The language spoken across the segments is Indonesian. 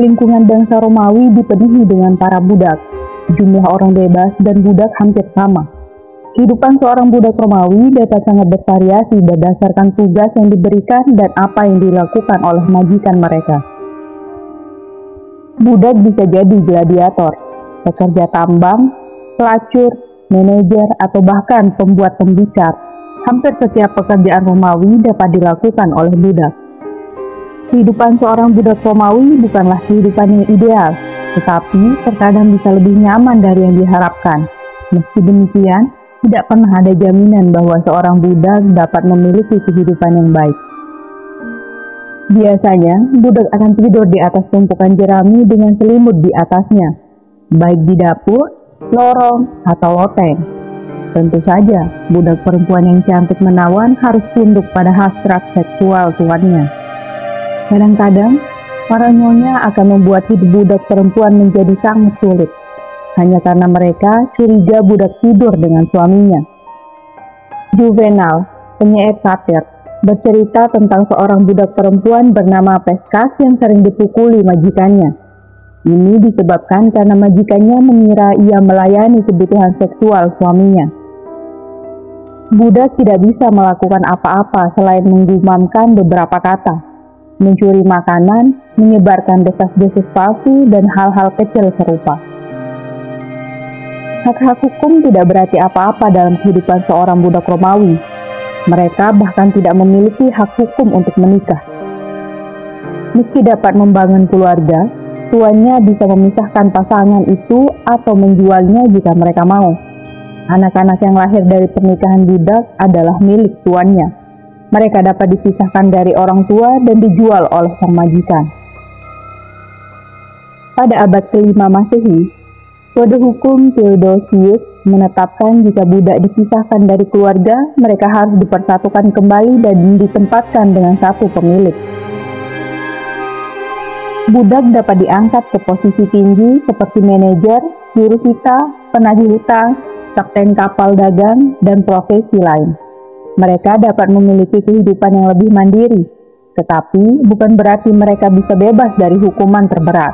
Lingkungan bangsa Romawi dipenuhi dengan para budak. Jumlah orang bebas dan budak hampir sama. Kehidupan seorang budak Romawi dapat sangat bervariasi berdasarkan tugas yang diberikan dan apa yang dilakukan oleh majikan mereka. Budak bisa jadi gladiator, pekerja tambang, pelacur, manajer, atau bahkan pembuat tembikar. Hampir setiap pekerjaan Romawi dapat dilakukan oleh budak. Kehidupan seorang budak Romawi bukanlah kehidupan yang ideal, tetapi terkadang bisa lebih nyaman dari yang diharapkan. Meski demikian, tidak pernah ada jaminan bahwa seorang budak dapat memiliki kehidupan yang baik. Biasanya, budak akan tidur di atas tumpukan jerami dengan selimut di atasnya, baik di dapur, lorong, atau loteng. Tentu saja, budak perempuan yang cantik menawan harus tunduk pada hasrat seksual tuannya. Kadang-kadang, para nyonya akan membuat hidup budak perempuan menjadi sangat sulit, hanya karena mereka curiga budak tidur dengan suaminya. Juvenal, penyair satir, bercerita tentang seorang budak perempuan bernama Peskas yang sering dipukuli majikannya. Ini disebabkan karena majikannya mengira ia melayani kebutuhan seksual suaminya. Budak tidak bisa melakukan apa-apa selain menggumamkan beberapa kata, mencuri makanan, menyebarkan desas-desus palsu, dan hal-hal kecil serupa. Hak-hak hukum tidak berarti apa-apa dalam kehidupan seorang budak Romawi. Mereka bahkan tidak memiliki hak hukum untuk menikah. Meski dapat membangun keluarga, tuannya bisa memisahkan pasangan itu atau menjualnya jika mereka mau. Anak-anak yang lahir dari pernikahan budak adalah milik tuannya. Mereka dapat dipisahkan dari orang tua dan dijual oleh sang majikan. Pada abad ke-5 Masehi, Kode hukum Theodosius menetapkan jika budak dipisahkan dari keluarga, mereka harus dipersatukan kembali dan ditempatkan dengan satu pemilik. Budak dapat diangkat ke posisi tinggi seperti manajer, jurusita, penagih hutang, kapten kapal dagang, dan profesi lain. Mereka dapat memiliki kehidupan yang lebih mandiri, tetapi bukan berarti mereka bisa bebas dari hukuman terberat.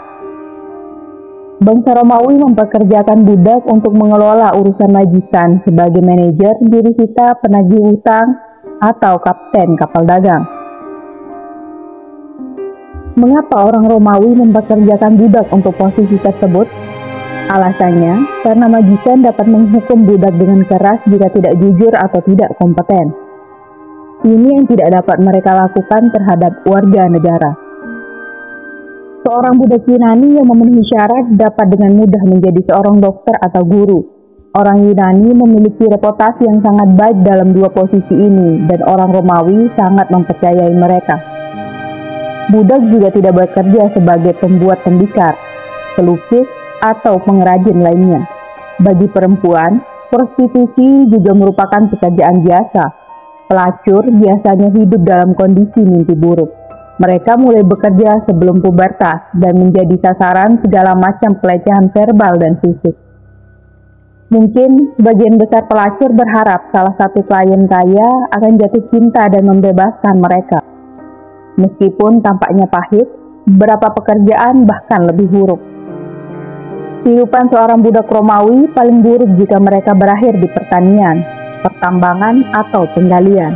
Bangsa Romawi mempekerjakan budak untuk mengelola urusan majikan sebagai manajer, jurusita, penagih utang, atau kapten kapal dagang. Mengapa orang Romawi mempekerjakan budak untuk posisi tersebut? Alasannya, karena majikan dapat menghukum budak dengan keras jika tidak jujur atau tidak kompeten. Ini yang tidak dapat mereka lakukan terhadap warga negara. Seorang budak Yunani yang memenuhi syarat dapat dengan mudah menjadi seorang dokter atau guru. Orang Yunani memiliki reputasi yang sangat baik dalam dua posisi ini, dan orang Romawi sangat mempercayai mereka. Budak juga tidak bekerja sebagai pembuat tembikar, pelukis, atau pengrajin lainnya. Bagi perempuan, prostitusi juga merupakan pekerjaan biasa. Pelacur biasanya hidup dalam kondisi mimpi buruk. Mereka mulai bekerja sebelum pubertas dan menjadi sasaran segala macam pelecehan verbal dan fisik. Mungkin sebagian besar pelacur berharap salah satu klien kaya akan jatuh cinta dan membebaskan mereka. Meskipun tampaknya pahit, beberapa pekerjaan bahkan lebih buruk. Kehidupan seorang budak Romawi paling buruk jika mereka berakhir di pertanian, pertambangan, atau penggalian.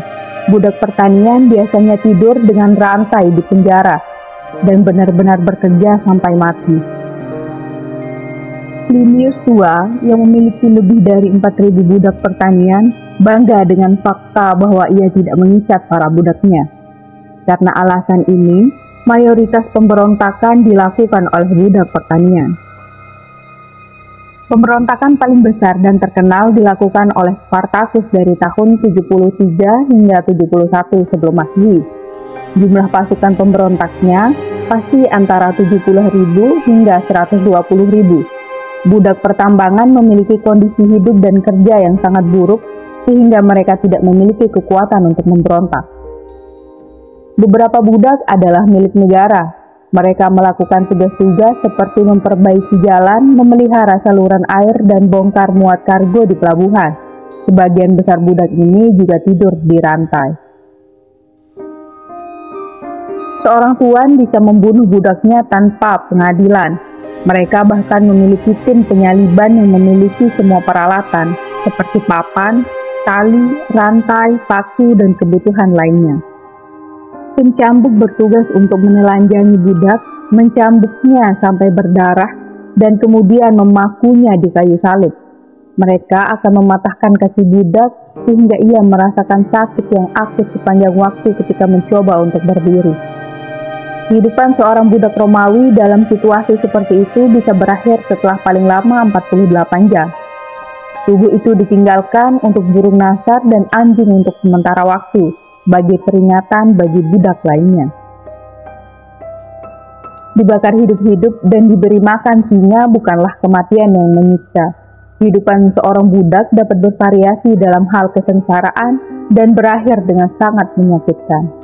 Budak pertanian biasanya tidur dengan rantai di penjara dan benar-benar bekerja sampai mati. Plinius tua yang memiliki lebih dari 4.000 budak pertanian bangga dengan fakta bahwa ia tidak mengikat para budaknya. Karena alasan ini, mayoritas pemberontakan dilakukan oleh budak pertanian. Pemberontakan paling besar dan terkenal dilakukan oleh Spartacus dari tahun 73 hingga 71 sebelum Masehi. Jumlah pasukan pemberontaknya pasti antara 70.000 hingga 120.000. Budak pertambangan memiliki kondisi hidup dan kerja yang sangat buruk sehingga mereka tidak memiliki kekuatan untuk memberontak. Beberapa budak adalah milik negara. Mereka melakukan tugas-tugas seperti memperbaiki jalan, memelihara saluran air, dan bongkar muat kargo di pelabuhan. Sebagian besar budak ini juga tidur di rantai. Seorang tuan bisa membunuh budaknya tanpa pengadilan. Mereka bahkan memiliki tim penyaliban yang memiliki semua peralatan, seperti papan, tali, rantai, paku, dan kebutuhan lainnya. Pencambuk bertugas untuk menelanjangi budak, mencambuknya sampai berdarah, dan kemudian memakunya di kayu salib. Mereka akan mematahkan kaki budak sehingga ia merasakan sakit yang akut sepanjang waktu ketika mencoba untuk berdiri. Kehidupan seorang budak Romawi dalam situasi seperti itu bisa berakhir setelah paling lama 48 jam. Tubuh itu ditinggalkan untuk burung nasar dan anjing untuk sementara waktu, sebagai peringatan bagi budak lainnya. Dibakar hidup-hidup dan diberi makan singa bukanlah kematian yang menyiksa. Kehidupan seorang budak dapat bervariasi dalam hal kesengsaraan dan berakhir dengan sangat menyakitkan.